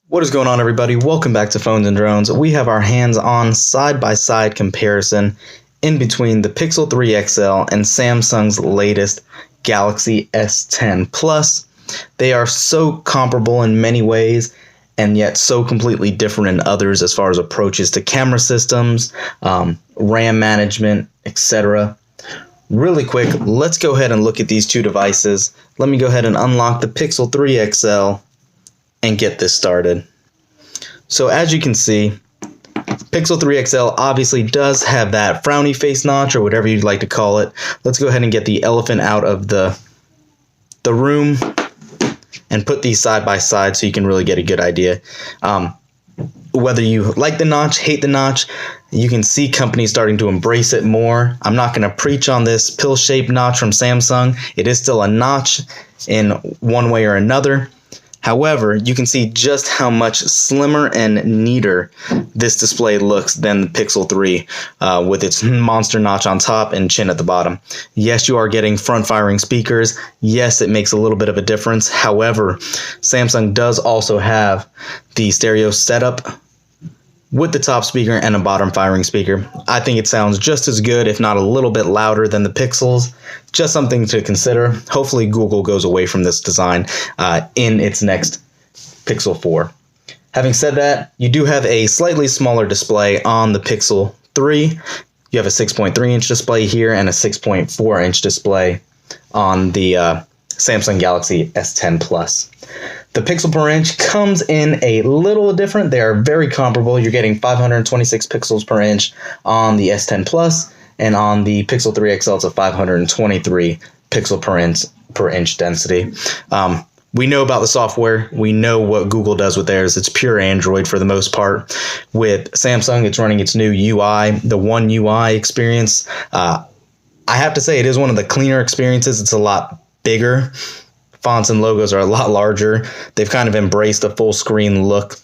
What is going on, everybody? Welcome back to Phones and Drones. We have our hands-on side-by-side comparison in between the Pixel 3 XL and Samsung's latest Galaxy S10 Plus. They are so comparable in many ways and yet so completely different in others as far as approaches to camera systems, RAM management, etc. Really quick, let's go ahead and look at these two devices. Let me go ahead and unlock the Pixel 3 XL and get this started. So as you can see, Pixel 3 XL obviously does have that frowny face notch, or whatever you'd like to call it. Let's go ahead and get the elephant out of the room and put these side by side so you can really get a good idea. Whether you like the notch, hate the notch, you can see companies starting to embrace it more. I'm not going to preach on this pill-shaped notch from Samsung. It is still a notch in one way or another. However, you can see just how much slimmer and neater this display looks than the Pixel 3 with its monster notch on top and chin at the bottom. Yes, you are getting front-firing speakers. Yes, it makes a little bit of a difference. However, Samsung does also have the stereo setup with the top speaker and a bottom firing speaker. I think it sounds just as good, if not a little bit louder than the Pixels. Just something to consider. Hopefully Google goes away from this design in its next Pixel 4. Having said that, you do have a slightly smaller display on the Pixel 3. You have a 6.3-inch display here and a 6.4-inch display on the Samsung Galaxy S10 Plus. The pixel per inch comes in a little different. They are very comparable. You're getting 526 pixels per inch on the S10 Plus, and on the Pixel 3 XL it's a 523 pixel per inch density. We know about the software. We know what Google does with theirs. It's pure Android for the most part. With Samsung, it's running its new UI, the One UI experience. I have to say it is one of the cleaner experiences. It's a lot bigger. Fonts and logos are a lot larger. They've kind of embraced a full screen look.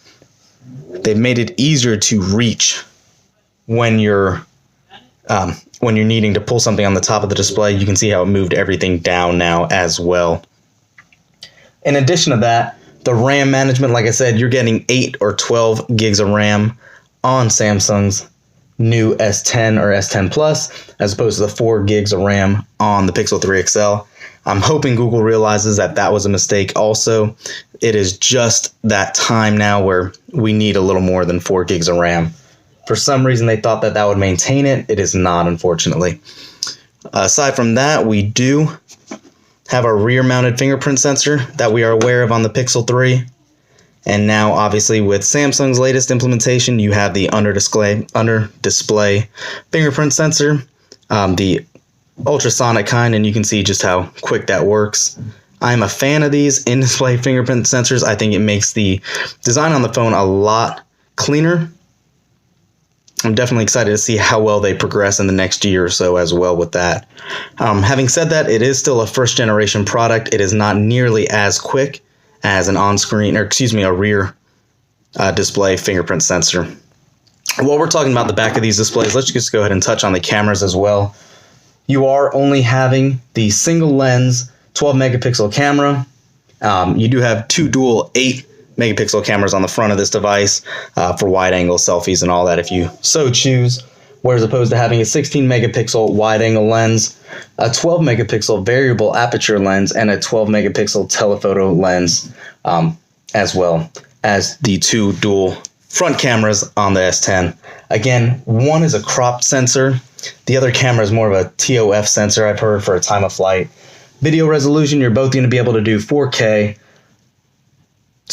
They've made it easier to reach when you're needing to pull something on the top of the display. You can see how it moved everything down now as well. In addition to that, the RAM management, like I said, you're getting 8 or 12 gigs of RAM on Samsung's new S10 or S10 Plus, as opposed to the 4 gigs of RAM on the Pixel 3 XL. I'm hoping Google realizes that that was a mistake also. It is just that time now where we need a little more than 4 gigs of RAM. For some reason, they thought that that would maintain it. It is not, unfortunately. Aside from that, we do have our rear-mounted fingerprint sensor that we are aware of on the Pixel 3. And now, obviously, with Samsung's latest implementation, you have the under-display fingerprint sensor, the ultrasonic kind, and you can see just how quick that works. I'm a fan of these in-display fingerprint sensors. I think it makes the design on the phone a lot cleaner. I'm definitely excited to see how well they progress in the next year or so as well with that. Having said that, it is still a first-generation product. It is not nearly as quick as an on-screen, a rear display fingerprint sensor. While we're talking about the back of these displays, let's just go ahead and touch on the cameras as well. You are only having the single lens 12 megapixel camera. You do have two dual 8 megapixel cameras on the front of this device for wide angle selfies and all that if you so choose. Whereas opposed to having a 16 megapixel wide angle lens, a 12 megapixel variable aperture lens, and a 12 megapixel telephoto lens, as well as the two dual front cameras on the S10. Again, one is a cropped sensor. The other camera is more of a TOF sensor, I've heard, for a time of flight. Video resolution, you're both going to be able to do 4K.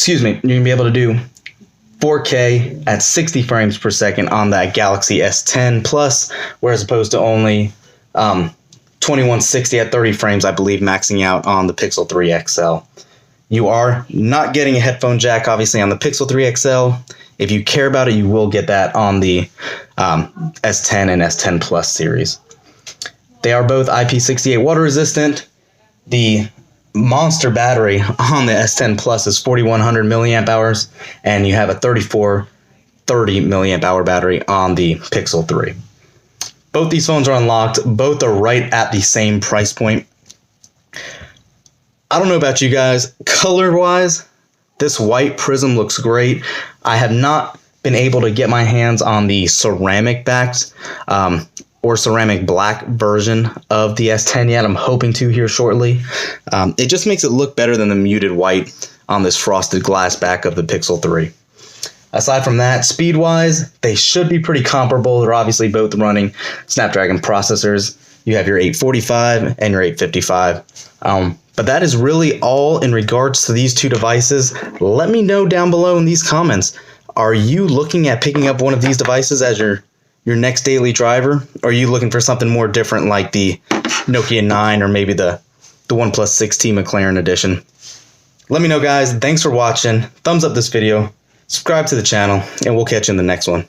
You're going to be able to do 4K at 60 frames per second on that Galaxy S10 Plus, whereas opposed to only 2160 at 30 frames, I believe, maxing out on the Pixel 3 XL. You are not getting a headphone jack, obviously, on the Pixel 3 XL. If you care about it, you will get that on the S10 and S10 Plus series. They are both IP68 water resistant. The monster battery on the S10 Plus is 4100 milliamp hours, and you have a 3430 milliamp hour battery on the Pixel 3. Both these phones are unlocked. Both are right at the same price point. I don't know about you guys. Color-wise, This white prism looks great. I have not been able to get my hands on the ceramic backed or ceramic black version of the S10 yet. I'm hoping to here shortly. It just makes it look better than the muted white on this frosted glass back of the Pixel 3. Aside from that, speed-wise, they should be pretty comparable. They're obviously both running Snapdragon processors. You have your 845 and your 855. But that is really all in regards to these two devices. Let me know down below in these comments. Are you looking at picking up one of these devices as your next daily driver? Or are you looking for something more different like the Nokia 9 or maybe the OnePlus 6T McLaren edition? Let me know, guys. Thanks for watching. Thumbs up this video. Subscribe to the channel, and we'll catch you in the next one.